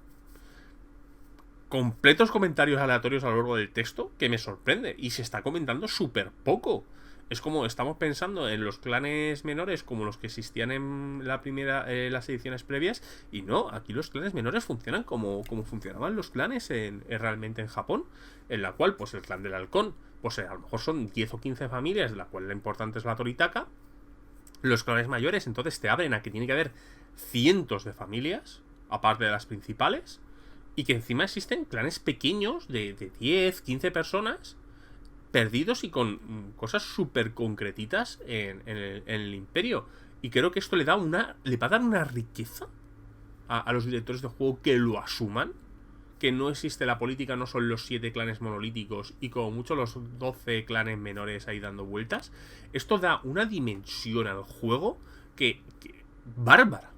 completos comentarios aleatorios a lo largo del texto que me sorprende. Y se está comentando súper poco. Es como estamos pensando en los clanes menores como los que existían en las ediciones previas, y no, aquí los clanes menores funcionan como funcionaban los clanes realmente en Japón, en la cual pues el clan del halcón, pues a lo mejor son 10 o 15 familias, de la cual la importante es la Toritaka. Los clanes mayores entonces te abren a que tiene que haber cientos de familias, aparte de las principales, y que encima existen clanes pequeños de 10, 15 personas, perdidos y con cosas súper concretitas en el imperio. Y creo que esto le va a dar una riqueza a los directores de juego que lo asuman. Que no existe la política, no son los 7 clanes monolíticos y como mucho los 12 clanes menores ahí dando vueltas. Esto da una dimensión al juego que bárbara.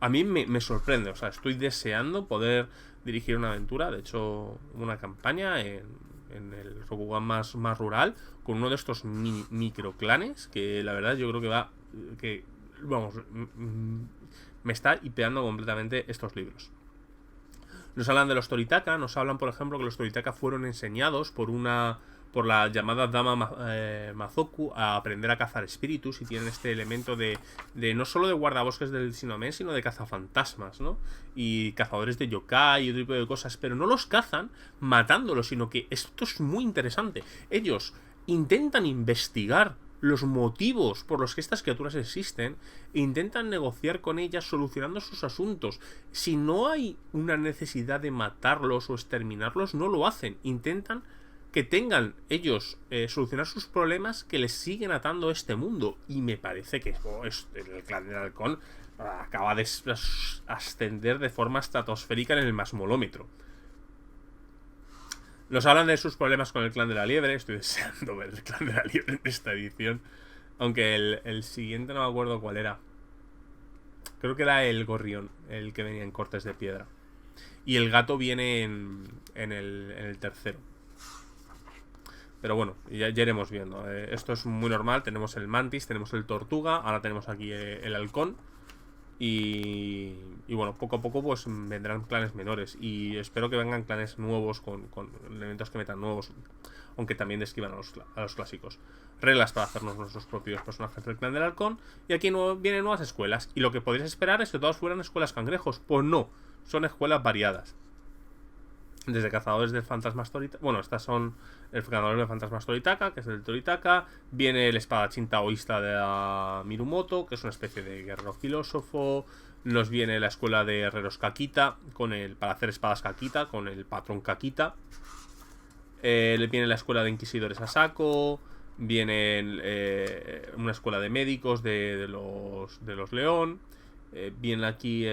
A mí me sorprende. O sea, estoy deseando poder dirigir una aventura. De hecho, una campaña en en el Rokugan más rural, con uno de estos microclanes, que la verdad yo creo que va... vamos, me está hipeando completamente estos libros. Nos hablan de los Toritaka, nos hablan, por ejemplo, que los Toritaka fueron enseñados por la llamada Dama Mazoku a aprender a cazar espíritus, y tienen este elemento de no solo de guardabosques del Shinome, sino de cazafantasmas, ¿no? Y cazadores de yokai y otro tipo de cosas, pero no los cazan matándolos, sino que esto es muy interesante. Ellos intentan investigar los motivos por los que estas criaturas existen e intentan negociar con ellas solucionando sus asuntos. Si no hay una necesidad de matarlos o exterminarlos, no lo hacen. Intentan que tengan ellos solucionar sus problemas que les siguen atando a este mundo. Y me parece que el clan del halcón acaba de ascender de forma estratosférica en el masmolómetro. Nos hablan de sus problemas con el clan de la liebre. Estoy deseando ver el clan de la liebre en esta edición. Aunque el siguiente no me acuerdo cuál era. Creo que era el gorrión, el que venía en cortes de piedra. Y el gato viene en el tercero. Pero bueno, ya iremos viendo. Esto es muy normal. Tenemos el mantis, tenemos el tortuga. Ahora tenemos aquí el halcón. Y bueno, poco a poco pues vendrán clanes menores. Y espero que vengan clanes nuevos con elementos que metan nuevos, aunque también describan a los clásicos. Reglas para hacernos nuestros propios personajes del clan del halcón. Y aquí vienen nuevas escuelas. Y lo que podrías esperar es que todas fueran escuelas cangrejos. Pues no, son escuelas variadas. Desde cazadores de fantasmas Toritaka. Bueno, estas son el cazador de fantasmas Toritaka, que es el Toritaka. Viene el espadachín taoísta de la Mirumoto, que es una especie de guerrero filósofo. Nos viene la escuela de herreros Kakita, para hacer espadas Kakita, con el patrón Kakita. Le viene la escuela de inquisidores Asako. Viene una escuela de médicos de los León. Viene aquí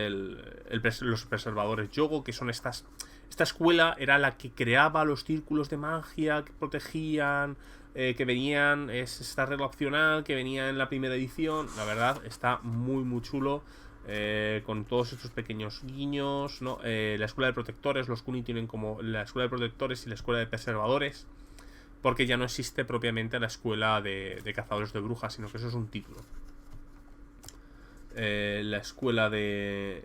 los preservadores Yogo, que son esta escuela era la que creaba los círculos de magia que protegían, que venían, es esta regla opcional que venía en la primera edición. La verdad está muy chulo, con todos estos pequeños guiños, ¿no? La escuela de protectores, los Kuni tienen como la escuela de protectores y la escuela de preservadores, porque ya no existe propiamente la escuela de cazadores de brujas, sino que eso es un título. La escuela de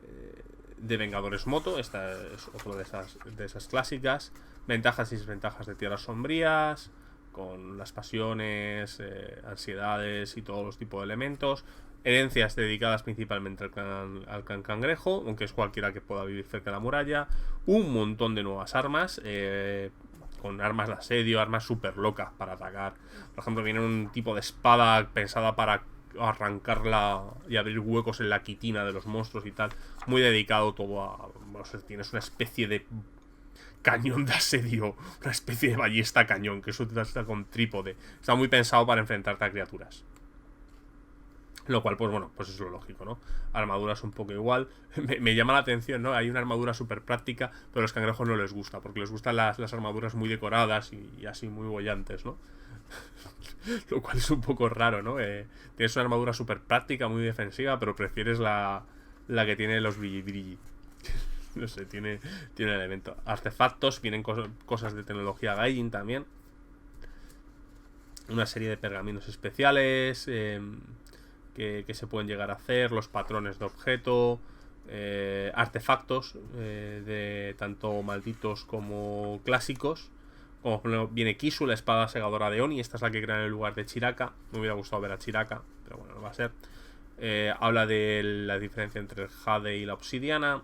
Vengadores Moto, esta es otra de esas clásicas. Ventajas y desventajas de tierras sombrías, con las pasiones, ansiedades y todos los tipos de elementos. Herencias dedicadas principalmente al clan cangrejo, aunque es cualquiera que pueda vivir cerca de la muralla. Un montón de nuevas armas, con armas de asedio, armas súper locas para atacar. Por ejemplo, viene un tipo de espada pensada para arrancarla y abrir huecos en la quitina de los monstruos y tal. Muy dedicado todo a... No sé, tienes una especie de cañón de asedio, una especie de ballesta cañón, que eso está con trípode. Está muy pensado para enfrentarte a criaturas. Lo cual, pues bueno, pues es lo lógico, ¿no? Armaduras un poco igual. Me llama la atención, ¿no? Hay una armadura súper práctica, pero a los cangrejos no les gusta, porque les gustan las armaduras muy decoradas y así muy bollantes, ¿no? Lo cual es un poco raro, ¿no? Tienes una armadura súper práctica, muy defensiva, pero prefieres la que tiene los brilli. No sé, tiene un elemento. Artefactos, vienen cosas de tecnología Gaijin también. Una serie de pergaminos especiales que se pueden llegar a hacer. Los patrones de objeto. Artefactos de tanto malditos como clásicos. Como por ejemplo viene Kisu, la espada segadora de Oni. Esta es la que crea en el lugar de Chiraka. Me hubiera gustado ver a Chiraka, pero bueno, no va a ser. Habla de la diferencia entre el jade y la obsidiana.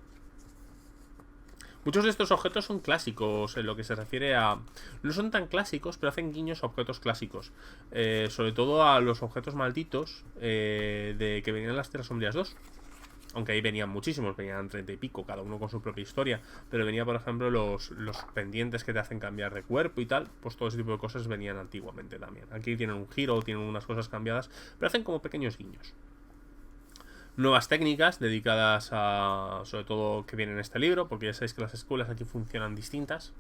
Muchos de estos objetos son clásicos en lo que se refiere a... No son tan clásicos, pero hacen guiños a objetos clásicos. Sobre todo a los objetos malditos que venían en las Tierras Sombrías 2. Aunque ahí venían muchísimos, venían 30 y pico, cada uno con su propia historia. Pero venía, por ejemplo, los pendientes que te hacen cambiar de cuerpo y tal. Pues todo ese tipo de cosas venían antiguamente también. Aquí tienen un giro, tienen unas cosas cambiadas, pero hacen como pequeños guiños. Nuevas técnicas dedicadas a... Sobre todo que vienen en este libro, porque ya sabéis que las escuelas aquí funcionan distintas.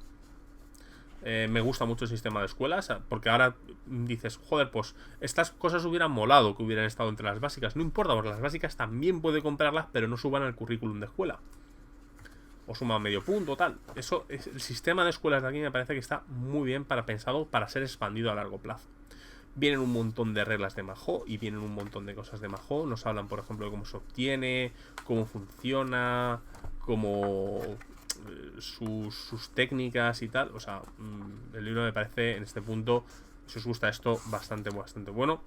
Me gusta mucho el sistema de escuelas, porque ahora dices, joder, pues estas cosas hubieran molado que hubieran estado entre las básicas. No importa, porque las básicas también puede comprarlas, pero no suban al currículum de escuela. o suma medio punto, tal. Eso, el sistema de escuelas de aquí me parece que está muy bien pensado para ser expandido a largo plazo. Vienen un montón de reglas de Mahjong y vienen un montón de cosas de Mahjong. Nos hablan, por ejemplo, de cómo se obtiene, cómo funciona, cómo sus técnicas y tal. O sea, el libro me parece, en este punto, si os gusta esto, bastante bueno.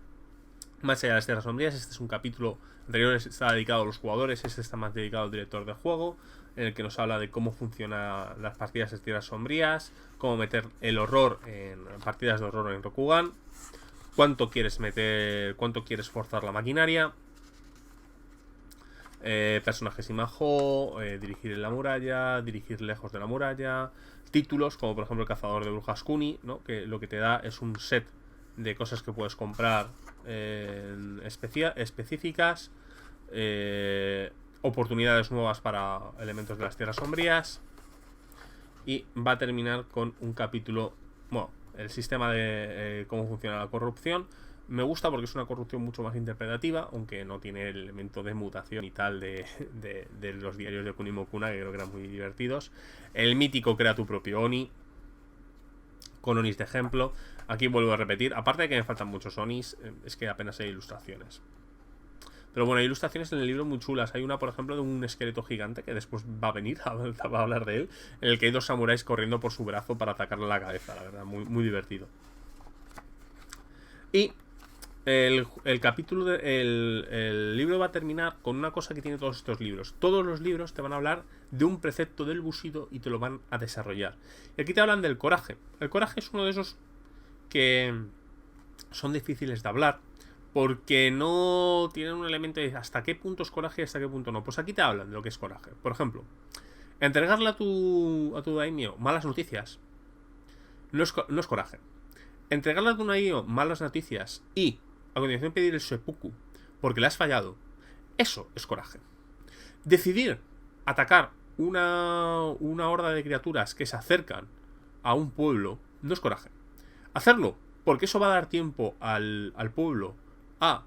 Más allá de las tierras sombrías, este es un capítulo anterior, está dedicado a los jugadores, este está más dedicado al director de juego, en el que nos habla de cómo funcionan las partidas de tierras sombrías, cómo meter el horror en partidas de horror en Rokugan, cuánto quieres meter, cuánto quieres forzar la maquinaria, personajes y majo, dirigir en la muralla, dirigir lejos de la muralla, títulos como por ejemplo el cazador de brujas Kuni, ¿no? Que lo que te da es un set de cosas que puedes comprar específicas, oportunidades nuevas para elementos de las tierras sombrías, y va a terminar con un capítulo, bueno, el sistema de cómo funciona la corrupción. Me gusta porque es una corrupción mucho más interpretativa, aunque no tiene el elemento de mutación y tal de los diarios de Kunimo-kuna, que creo que eran muy divertidos. El mítico crea tu propio Oni, con Onis de ejemplo. Aquí vuelvo a repetir, aparte de que me faltan muchos Onis, es que apenas hay ilustraciones. Pero bueno, hay ilustraciones en el libro muy chulas. Hay una, por ejemplo, de un esqueleto gigante, que después va a venir, va a hablar de él, en el que hay dos samuráis corriendo por su brazo para atacarle la cabeza, la verdad, muy divertido. Y el capítulo, el libro va a terminar con una cosa que tiene todos estos libros. Todos los libros te van a hablar de un precepto del Bushido y te lo van a desarrollar. Y aquí te hablan del coraje. El coraje es uno de esos que son difíciles de hablar, porque no tienen un elemento de hasta qué punto es coraje y hasta qué punto no. Pues aquí te hablan de lo que es coraje. Por ejemplo, entregarle a tu daimyo malas noticias no es coraje. Entregarle a tu daimyo malas noticias y a continuación pedir el seppuku porque le has fallado, eso es coraje. Decidir atacar una horda de criaturas que se acercan a un pueblo no es coraje. Hacerlo porque eso va a dar tiempo al pueblo a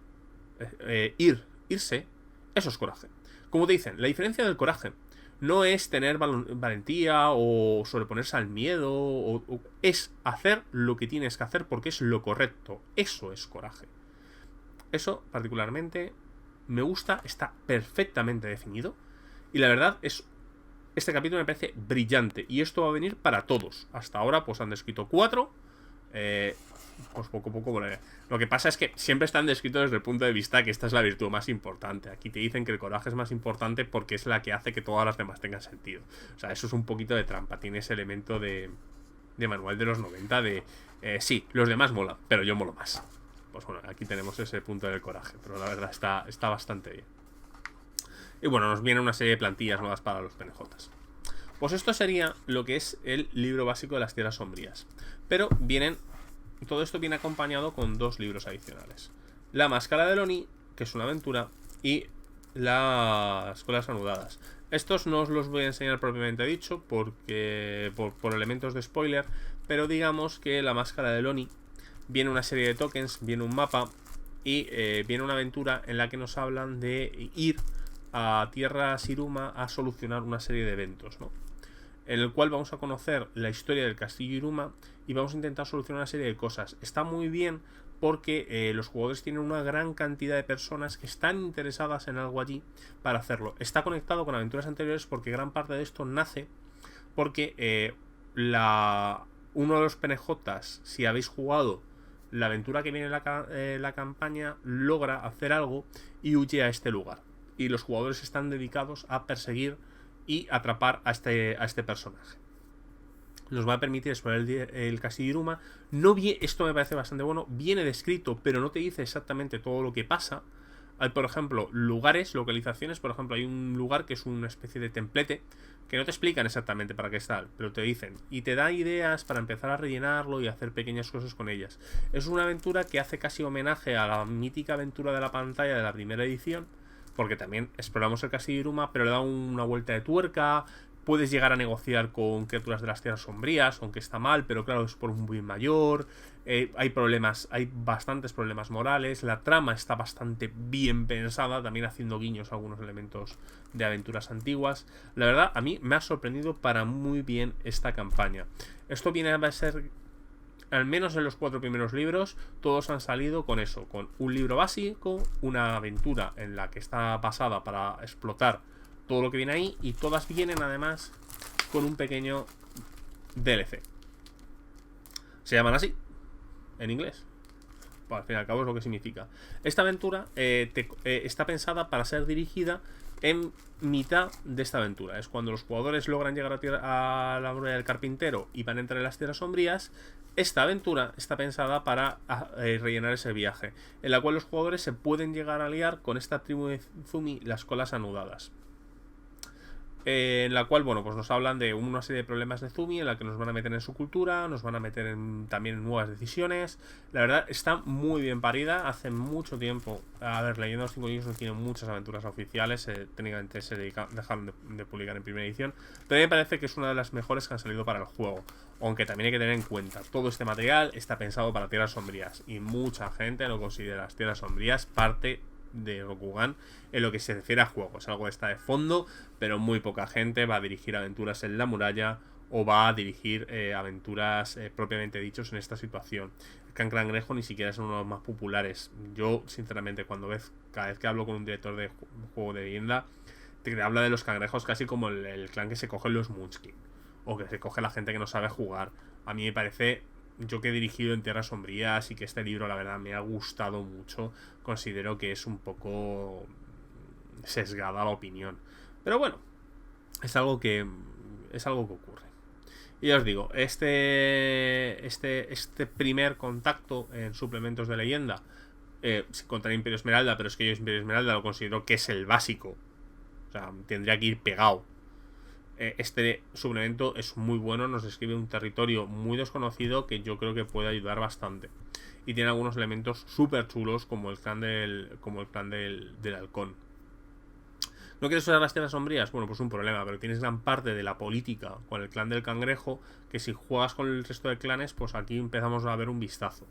irse, eso es coraje. Como te dicen, la diferencia del coraje no es tener valentía o sobreponerse al miedo, es hacer lo que tienes que hacer porque es lo correcto. Eso es coraje. Eso particularmente me gusta, está perfectamente definido y la verdad es, este capítulo me parece brillante y esto va a venir para todos. Hasta ahora pues han descrito 4, pues poco a poco. Lo que pasa es que siempre están descritos desde el punto de vista que esta es la virtud más importante. Aquí te dicen que el coraje es más importante porque es la que hace que todas las demás tengan sentido. O sea, eso es un poquito de trampa. Tiene ese elemento de manual de los 90 de sí, los demás molan, pero yo molo más. Pues bueno, aquí tenemos ese punto del coraje, pero la verdad está bastante bien. Y bueno, nos viene una serie de plantillas nuevas para los PNJs. Pues esto sería lo que es el libro básico de las tierras sombrías. Pero todo esto viene acompañado con 2 libros adicionales. La máscara del Oni, que es una aventura, y las escuelas anudadas. Estos no os los voy a enseñar propiamente dicho porque por elementos de spoiler, pero digamos que la máscara del Oni viene una serie de tokens, viene un mapa y viene una aventura en la que nos hablan de ir a Tierra Shiruma a solucionar una serie de eventos, ¿no? En el cual vamos a conocer la historia del castillo Iruma y vamos a intentar solucionar una serie de cosas. Está muy bien porque los jugadores tienen una gran cantidad de personas que están interesadas en algo allí para hacerlo. Está conectado con aventuras anteriores porque gran parte de esto nace porque uno de los PNJs, si habéis jugado la aventura que viene en la campaña, logra hacer algo y huye a este lugar. Y los jugadores están dedicados a perseguir y atrapar a este personaje. Nos va a permitir explorar el castillo Iruma. Esto me parece bastante bueno. Viene descrito, pero no te dice exactamente todo lo que pasa. Hay, por ejemplo, lugares, localizaciones. Por ejemplo, hay un lugar que es una especie de templete que no te explican exactamente para qué está, pero te dicen. Y te da ideas para empezar a rellenarlo y hacer pequeñas cosas con ellas. Es una aventura que hace casi homenaje a la mítica aventura de la pantalla de la primera edición, porque también exploramos el castillo Iruma, pero le da una vuelta de tuerca. puedes llegar a negociar con criaturas de las tierras sombrías, aunque está mal, pero claro, es por un bien mayor. Hay problemas, hay bastantes problemas morales. La trama está bastante bien pensada, también haciendo guiños a algunos elementos de aventuras antiguas. La verdad, a mí me ha sorprendido para muy bien esta campaña. Esto viene a ser, al menos en los 4 primeros libros, todos han salido con eso, con un libro básico, una aventura en la que está basada para explotar todo lo que viene ahí, y todas vienen además con un pequeño DLC. Se llaman así, en inglés. Pues al fin y al cabo es lo que significa. Esta aventura está pensada para ser dirigida en mitad de esta aventura. Es cuando los jugadores logran llegar a la muralla del carpintero y van a entrar en las tierras sombrías. Esta aventura está pensada para rellenar ese viaje, en la cual los jugadores se pueden llegar a liar con esta tribu de Zumi, las colas anudadas. En la cual, bueno, pues nos hablan de una serie de problemas de Zumi, en la que nos van a meter en su cultura, nos van a meter también en nuevas decisiones. La verdad, está muy bien parida. Hace mucho tiempo, a ver, Leyenda de los 5 Anillos no tiene muchas aventuras oficiales, técnicamente se dejaron de publicar en primera edición, pero me parece que es una de las mejores que han salido para el juego. Aunque también hay que tener en cuenta, todo este material está pensado para tierras sombrías, y mucha gente no considera las tierras sombrías parte de Rokugan en lo que se refiere a juegos. Algo está de fondo, pero muy poca gente va a dirigir aventuras en la muralla o va a dirigir aventuras propiamente dichos en esta situación. El Cangrejo ni siquiera es uno de los más populares. Yo, sinceramente, cada vez que hablo con un director de juego de leyenda, te habla de los cangrejos casi como el clan que se cogen los Munchkin, o que se coge la gente que no sabe jugar. A mí me parece, yo que he dirigido en Tierras Sombrías y que este libro la verdad me ha gustado mucho, considero que es un poco sesgada la opinión. Pero bueno, es algo que ocurre. Y ya os digo, este primer contacto en suplementos de leyenda contra Imperio Esmeralda, pero es que yo Imperio Esmeralda lo considero que es el básico. O sea, tendría que ir pegado. Este suplemento es muy bueno, nos describe un territorio muy desconocido que yo creo que puede ayudar bastante. Y tiene algunos elementos súper chulos, como el clan del halcón. ¿No quieres usar las tierras sombrías? Bueno, pues un problema, pero tienes gran parte de la política con el clan del cangrejo, que si juegas con el resto de clanes, pues aquí empezamos a ver un vistazo.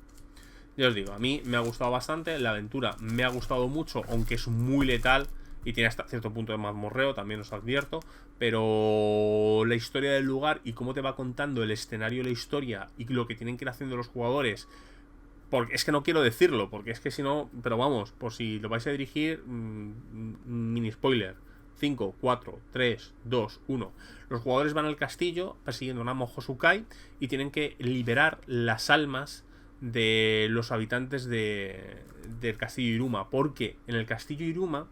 Ya os digo, a mí me ha gustado bastante, la aventura me ha gustado mucho, aunque es muy letal y tiene hasta cierto punto de mazmorreo, también os advierto, pero la historia del lugar y cómo te va contando el escenario de la historia y lo que tienen que ir haciendo los jugadores, porque es que no quiero decirlo, porque es que si no, pero vamos, por si lo vais a dirigir, mini spoiler: 5, 4, 3, 2, 1. Los jugadores van al castillo persiguiendo a una Mojosukai y tienen que liberar las almas de los habitantes del castillo Iruma, porque en el castillo Iruma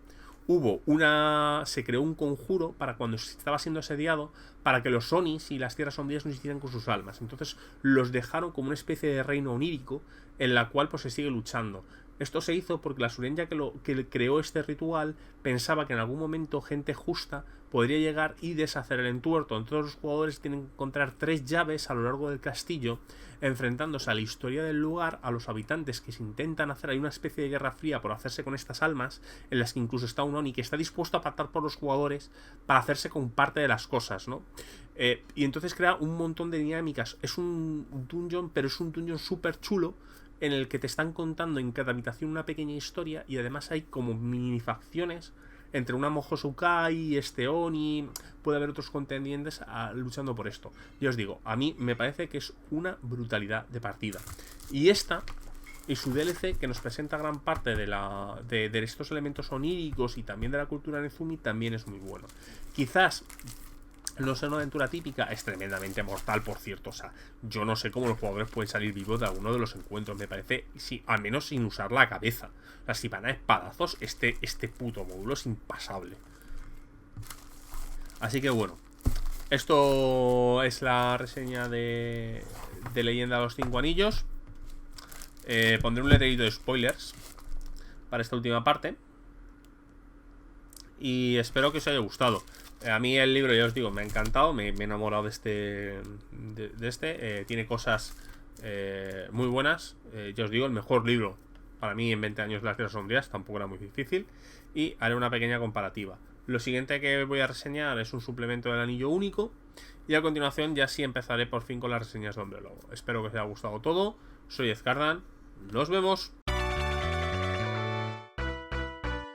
se creó un conjuro para cuando estaba siendo asediado, para que los Onis y las tierras sombrías no se hicieran con sus almas. Entonces los dejaron como una especie de reino onírico en la cual pues se sigue luchando. Esto se hizo porque la Surenya que creó este ritual pensaba que en algún momento gente justa podría llegar y deshacer el entuerto. Entonces los jugadores tienen que encontrar 3 llaves a lo largo del castillo, enfrentándose a la historia del lugar, a los habitantes que se intentan hacer. Hay una especie de guerra fría por hacerse con estas almas, en las que incluso está un Oni que está dispuesto a pactar por los jugadores para hacerse con parte de las cosas, ¿no? Y entonces crea un montón de dinámicas. Es un dungeon, pero es un dungeon súper chulo, en el que te están contando en cada habitación una pequeña historia, y además hay como mini facciones entre una Mojosukai y este Oni. Puede haber otros contendientes luchando por esto. Ya os digo, a mí me parece que es una brutalidad de partida. Y esta y su DLC, que nos presenta gran parte de estos elementos oníricos y también de la cultura Nezumi, también es muy bueno. Quizás no sea una aventura típica, es tremendamente mortal, por cierto. O sea, yo no sé cómo los jugadores pueden salir vivos de alguno de los encuentros. Me parece, sí, al menos sin usar la cabeza. O sea, si van a espadazos, este puto módulo es impasable. Así que bueno, esto es la reseña de Leyenda de los 5 Anillos. Pondré un letrerito de spoilers para esta última parte, y espero que os haya gustado. A mí el libro, ya os digo, me ha encantado, me he enamorado de este. Tiene cosas muy buenas. Ya os digo, el mejor libro para mí en 20 años de las Tierras Sombrías, tampoco era muy difícil. Y haré una pequeña comparativa. Lo siguiente que voy a reseñar es un suplemento del anillo único. Y a continuación ya sí empezaré por fin con las reseñas de Hombre Lobo. Espero que os haya gustado todo. Soy Ezcardan. Nos vemos.